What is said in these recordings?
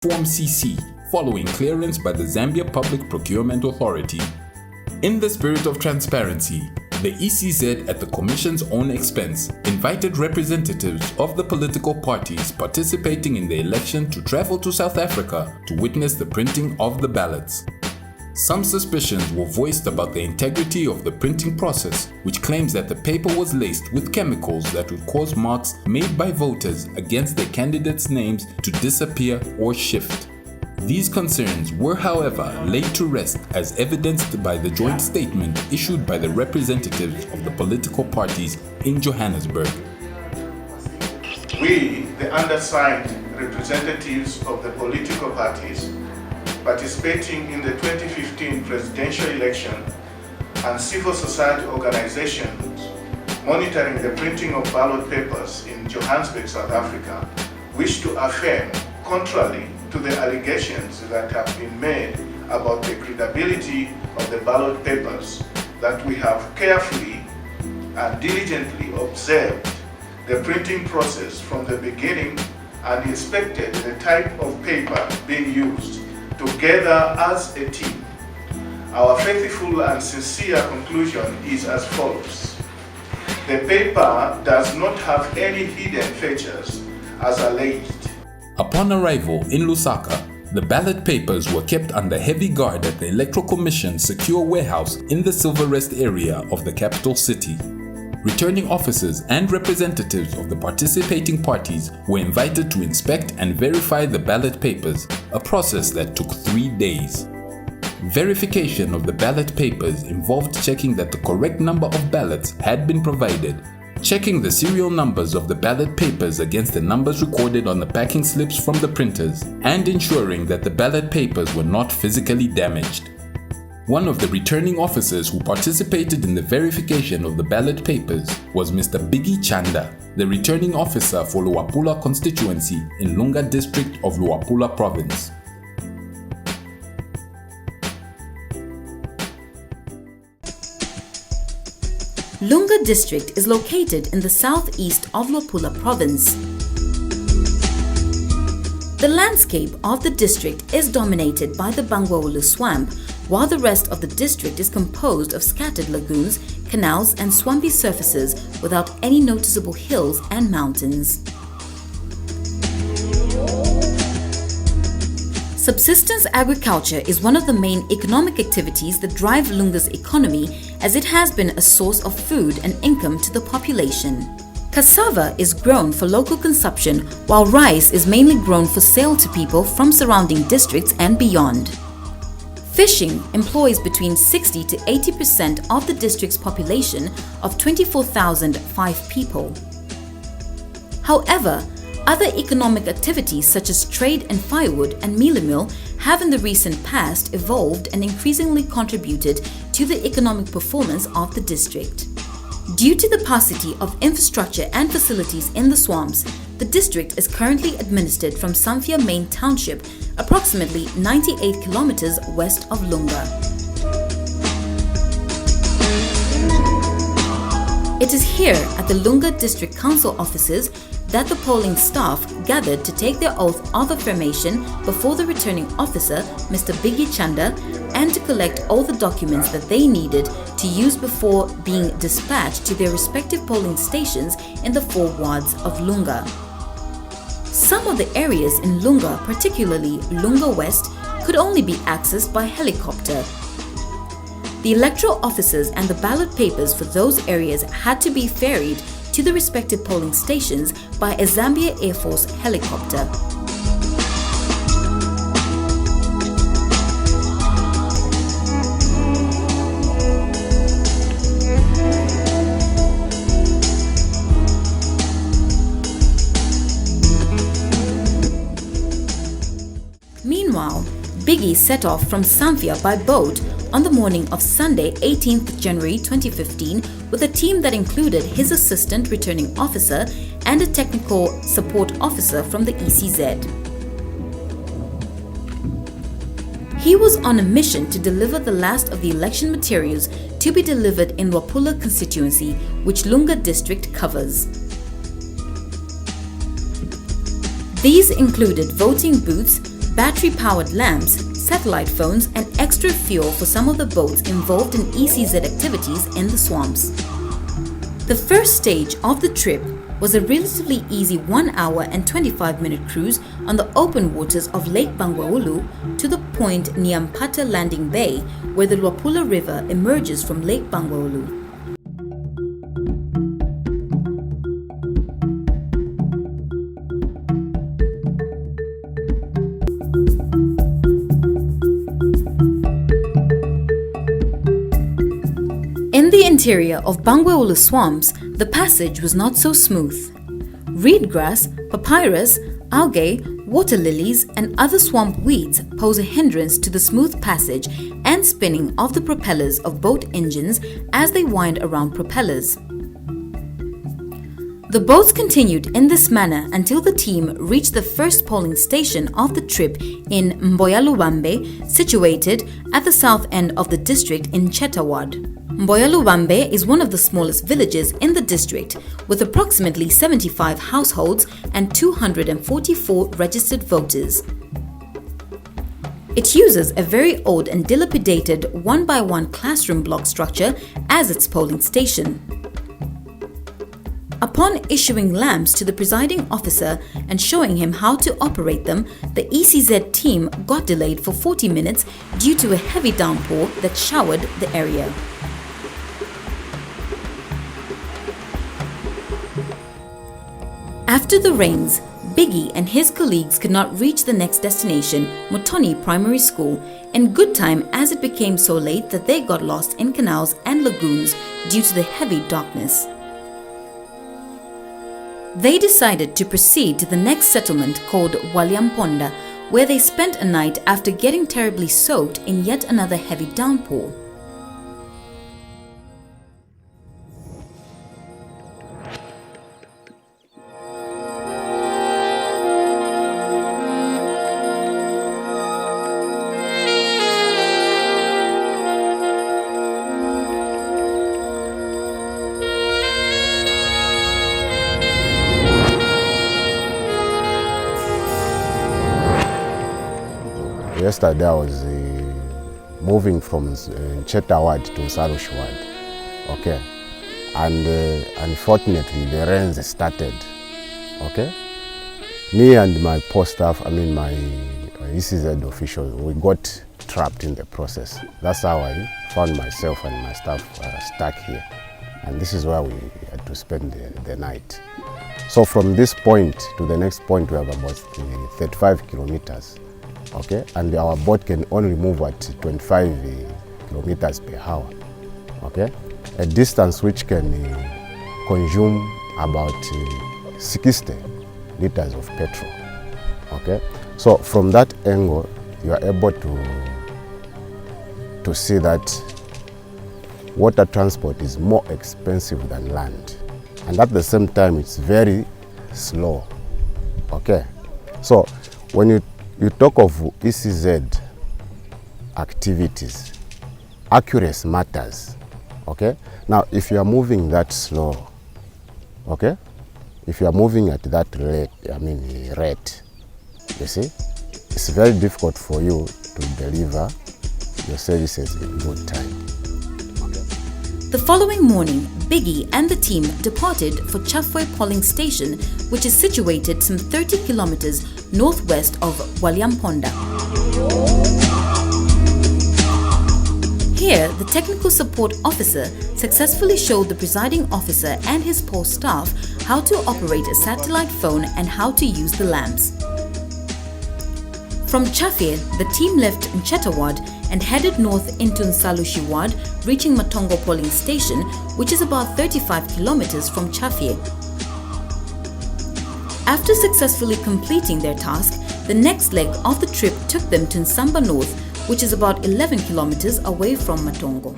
Form CC, following clearance by the Zambia Public Procurement Authority. In the spirit of transparency, the ECZ, at the Commission's own expense, invited representatives of the political parties participating in the election to travel to South Africa to witness the printing of the ballots. Some suspicions were voiced about the integrity of the printing process, which claims that the paper was laced with chemicals that would cause marks made by voters against their candidates' names to disappear or shift. These concerns were, however, laid to rest as evidenced by the joint statement issued by the representatives of the political parties in Johannesburg. We, the undersigned representatives of the political parties participating in the 2015 presidential election and civil society organizations monitoring the printing of ballot papers in Johannesburg, South Africa, wish to affirm, contrary to the allegations that have been made about the credibility of the ballot papers, that we have carefully and diligently observed the printing process from the beginning and inspected the type of paper being used together as a team. Our faithful and sincere conclusion is as follows. The paper does not have any hidden features as alleged. Upon arrival in Lusaka, the ballot papers were kept under heavy guard at the Electoral Commission's secure warehouse in the Silver Rest area of the capital city. Returning officers and representatives of the participating parties were invited to inspect and verify the ballot papers, a process that took 3 days. Verification of the ballot papers involved checking that the correct number of ballots had been provided, checking the serial numbers of the ballot papers against the numbers recorded on the packing slips from the printers, and ensuring that the ballot papers were not physically damaged. One of the returning officers who participated in the verification of the ballot papers was Mr. Biggie Chanda, the returning officer for Luapula constituency in Lunga district of Luapula province. Lunga district is located in the southeast of Luapula province. The landscape of the district is dominated by the Bangweulu swamp, while the rest of the district is composed of scattered lagoons, canals and swampy surfaces without any noticeable hills and mountains. Subsistence agriculture is one of the main economic activities that drive Lunga's economy, as it has been a source of food and income to the population. Cassava is grown for local consumption, while rice is mainly grown for sale to people from surrounding districts and beyond. Fishing employs between 60 to 80% of the district's population of 24,005 people. However, other economic activities such as trade and firewood and mealie mill have in the recent past evolved and increasingly contributed to the economic performance of the district. Due to the paucity of infrastructure and facilities in the swamps, the district is currently administered from Samfya Main Township, approximately 98 kilometers west of Lunga. It is here at the Lunga District Council offices that the polling staff gathered to take their oath of affirmation before the returning officer, Mr. Biggie Chanda, and to collect all the documents that they needed to use before being dispatched to their respective polling stations in the 4 wards of Lunga. Some of the areas in Lunga, particularly Lunga West, could only be accessed by helicopter. The electoral officers and the ballot papers for those areas had to be ferried to the respective polling stations by a Zambia Air Force helicopter. Meanwhile, Biggie set off from Samfya by boat on the morning of Sunday, 18th January 2015, with a team that included his assistant returning officer and a technical support officer from the ECZ. He was on a mission to deliver the last of the election materials to be delivered in Luapula constituency, which Lunga district covers. These included voting booths, battery-powered lamps, satellite phones, and extra fuel for some of the boats involved in ECZ activities in the swamps. The first stage of the trip was a relatively easy 1 hour and 25-minute cruise on the open waters of Lake Bangweulu to the point near Mpata Landing Bay, where the Luapula River emerges from Lake Bangweulu. In the interior of Bangweulu swamps, the passage was not so smooth. Reed grass, papyrus, algae, water lilies, and other swamp weeds pose a hindrance to the smooth passage and spinning of the propellers of boat engines as they wind around propellers. The boats continued in this manner until the team reached the first polling station of the trip in Mboya-Lubambe, situated at the south end of the district in Chetawad. Mboya-Lubambe is one of the smallest villages in the district, with approximately 75 households and 244 registered voters. It uses a very old and dilapidated 1-by-1 classroom block structure as its polling station. Upon issuing lamps to the presiding officer and showing him how to operate them, the ECZ team got delayed for 40 minutes due to a heavy downpour that showered the area. After the rains, Biggie and his colleagues could not reach the next destination, Mutoni Primary School, in good time as it became so late that they got lost in canals and lagoons due to the heavy darkness. They decided to proceed to the next settlement called Walyamponda, where they spent a night after getting terribly soaked in yet another heavy downpour. Yesterday I was moving from Chetawad to Sarushwad, okay, and unfortunately the rains started, okay. Me and my post staff, my ECZ officials, we got trapped in the process. That's how I found myself and my staff stuck here, and this is where we had to spend the night. So from this point to the next point we have about 35 kilometers. Okay, and our boat can only move at 25 kilometers per hour. Okay, a distance which can consume about 60 liters of petrol. Okay, so from that angle, you are able to see that water transport is more expensive than land, and at the same time, it's very slow. Okay, so when you talk of ECZ activities, accuracy matters, okay? Now, if you are moving that slow, okay? If you are moving at that rate, you see, it's very difficult for you to deliver your services in good time. The following morning, Biggie and the team departed for Chafwe Polling Station, which is situated some 30 kilometers northwest of Walyamponda. Here, the technical support officer successfully showed the presiding officer and his post staff how to operate a satellite phone and how to use the lamps. From Chafwe, the team left Chetawad and headed north into Nsalushiwad, reaching Matongo Polling Station, which is about 35 kilometers from Chafwe. After successfully completing their task, the next leg of the trip took them to Nsamba North, which is about 11 kilometers away from Matongo.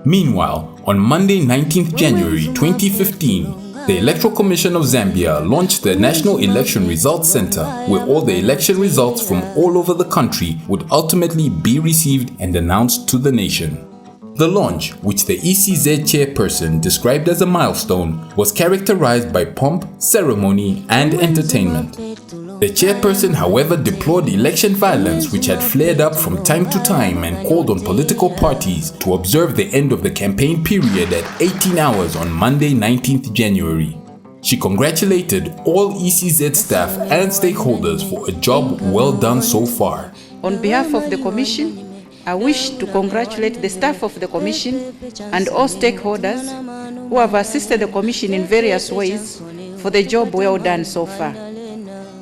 Meanwhile, on Monday 19th January 2015, the Electoral Commission of Zambia launched the National Election Results Center, where all the election results from all over the country would ultimately be received and announced to the nation. The launch, which the ECZ chairperson described as a milestone, was characterized by pomp, ceremony, and entertainment. The chairperson, however, deplored election violence which had flared up from time to time and called on political parties to observe the end of the campaign period at 18 hours on Monday, 19th January. She congratulated all ECZ staff and stakeholders for a job well done so far. On behalf of the Commission, I wish to congratulate the staff of the Commission and all stakeholders who have assisted the Commission in various ways for the job well done so far.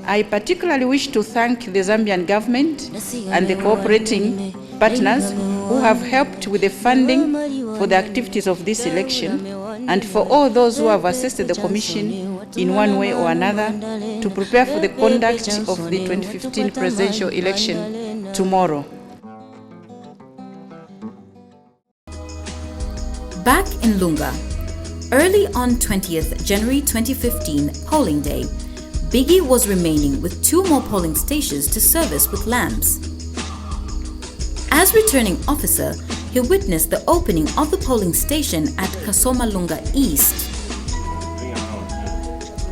I particularly wish to thank the Zambian government and the cooperating partners who have helped with the funding for the activities of this election, and for all those who have assisted the Commission in one way or another to prepare for the conduct of the 2015 presidential election tomorrow. Back in Lunga, early on 20th January 2015 polling day, Biggie was remaining with 2 more polling stations to service with lamps. As returning officer, he witnessed the opening of the polling station at Kasoma Lunga East.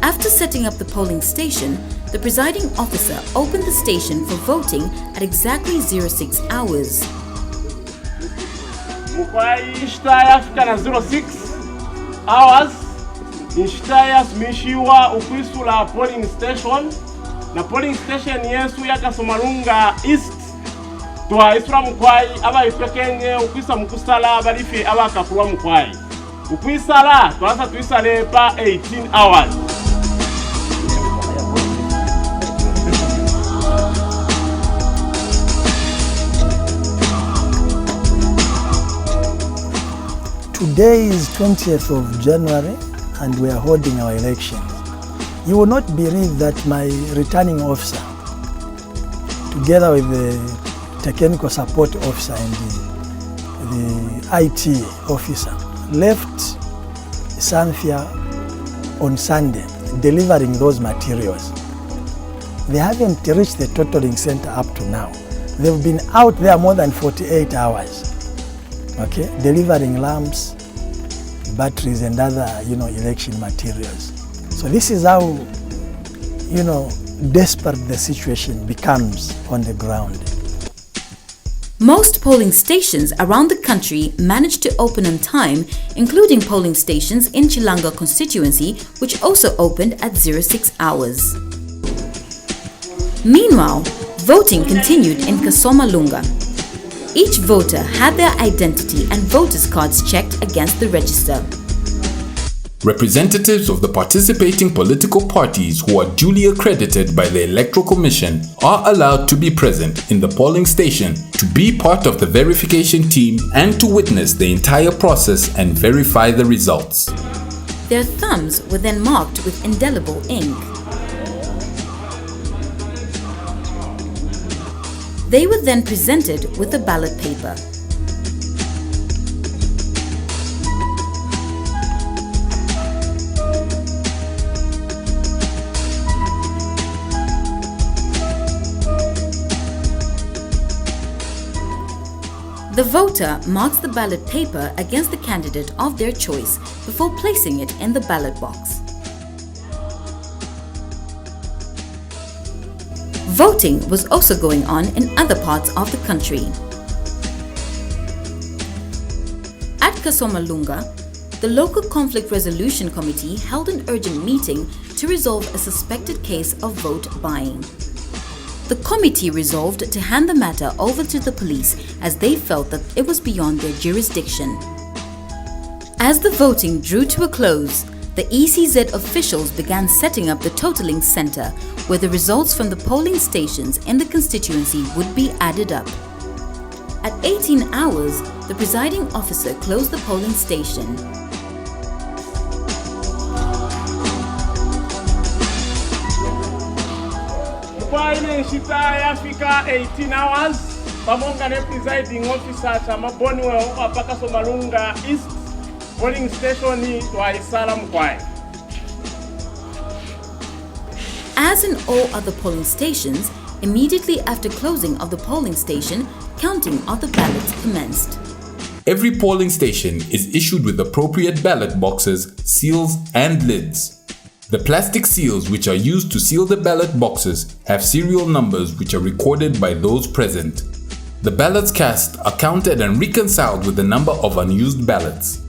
After setting up the polling station, the presiding officer opened the station for voting at exactly 06 hours. Mukwai ishtaya fika na 06 hours. Ishtaya smishiwa ukwisula polling station. Na polling station yesu ya Kasoma Lunga East. Tuwa isura mukwai aba ipekenge ukwisa mkusala balifi aba kakuwa mukwai. Ukwisala tuwasa tuisale pa 18 hours. Today is 20th of January and we are holding our elections. You will not believe that my returning officer, together with the technical support officer and the IT officer, left Sanfia on Sunday delivering those materials. They haven't reached the totaling center up to now. They've been out there more than 48 hours. Okay, delivering lamps, batteries and other, election materials. So this is how, desperate the situation becomes on the ground. Most polling stations around the country managed to open on time, including polling stations in Chilanga constituency, which also opened at 06 hours. Meanwhile, voting continued in Kasoma Lunga. Each voter had their identity and voters' cards checked against the register. Representatives of the participating political parties who are duly accredited by the Electoral Commission are allowed to be present in the polling station to be part of the verification team and to witness the entire process and verify the results. Their thumbs were then marked with indelible ink. They were then presented with a ballot paper. The voter marks the ballot paper against the candidate of their choice before placing it in the ballot box. Voting was also going on in other parts of the country. At Kasoma Lunga, the local conflict resolution committee held an urgent meeting to resolve a suspected case of vote buying. The committee resolved to hand the matter over to the police as they felt that it was beyond their jurisdiction. As the voting drew to a close, the ECZ officials began setting up the totaling center where the results from the polling stations in the constituency would be added up. At 18 hours, the presiding officer closed the polling station. Kwa ile nshita yafika 18 hours, pamoja na presiding officer cha maboni wa hapa Kasoma Lunga East polling station ni Twaisala Mkwai. As in all other polling stations, immediately after closing of the polling station, counting of the ballots commenced. Every polling station is issued with appropriate ballot boxes, seals, and lids. The plastic seals which are used to seal the ballot boxes have serial numbers which are recorded by those present. The ballots cast are counted and reconciled with the number of unused ballots.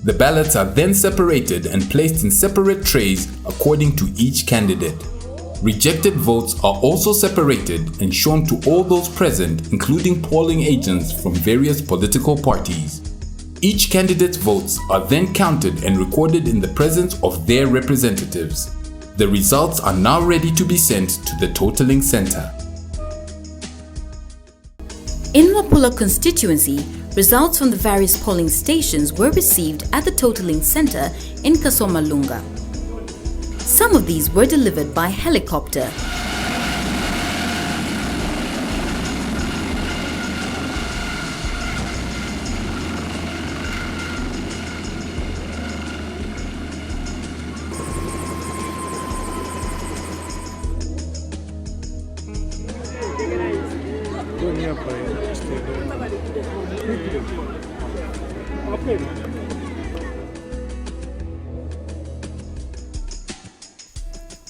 The ballots are then separated and placed in separate trays according to each candidate. Rejected votes are also separated and shown to all those present, including polling agents from various political parties. Each candidate's votes are then counted and recorded in the presence of their representatives. The results are now ready to be sent to the totaling center. In Mapula constituency, results from the various polling stations were received at the totaling center in Kasomalunga. Some of these were delivered by helicopter.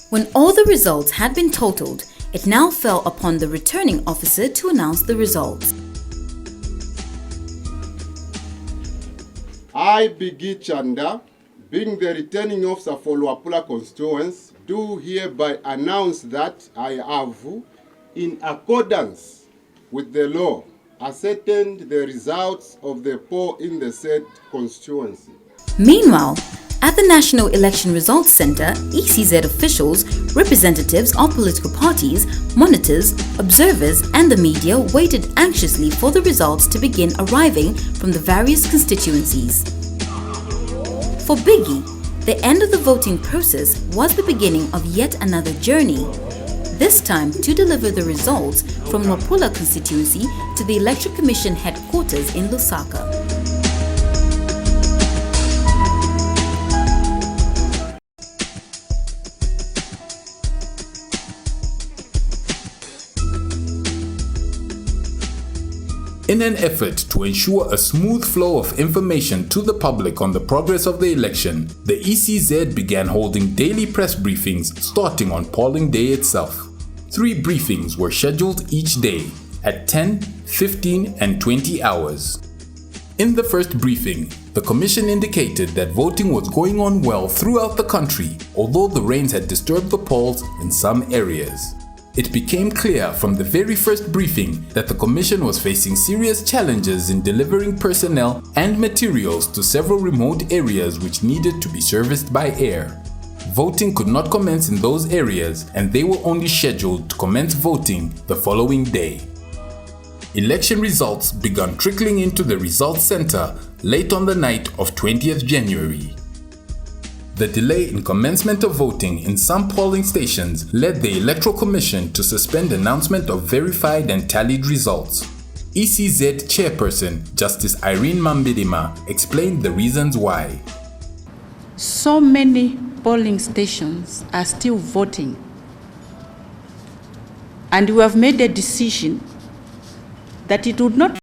When all the results had been totaled, it now fell upon the returning officer to announce the results. I, Biggie Chanda, being the returning officer for Luapula constituency, do hereby announce that I have, in accordance with the law, ascertained the results of the poll in the said constituency. Meanwhile, at the National Election Results Center, ECZ officials, representatives of political parties, monitors, observers and the media waited anxiously for the results to begin arriving from the various constituencies. For Biggie, the end of the voting process was the beginning of yet another journey, this time to deliver the results from Mapula constituency to the Electoral Commission headquarters in Lusaka. In an effort to ensure a smooth flow of information to the public on the progress of the election, the ECZ began holding daily press briefings starting on polling day itself. 3 briefings were scheduled each day at 10, 15 and 20 hours. In the first briefing, the Commission indicated that voting was going on well throughout the country, although the rains had disturbed the polls in some areas. It became clear from the very first briefing that the Commission was facing serious challenges in delivering personnel and materials to several remote areas which needed to be serviced by air. Voting could not commence in those areas and they were only scheduled to commence voting the following day. Election results began trickling into the results center late on the night of 20th January. The delay in commencement of voting in some polling stations led the Electoral Commission to suspend announcement of verified and tallied results. ECZ Chairperson Justice Irene Mambidima explained the reasons why. So many polling stations are still voting, and we have made a decision that it would not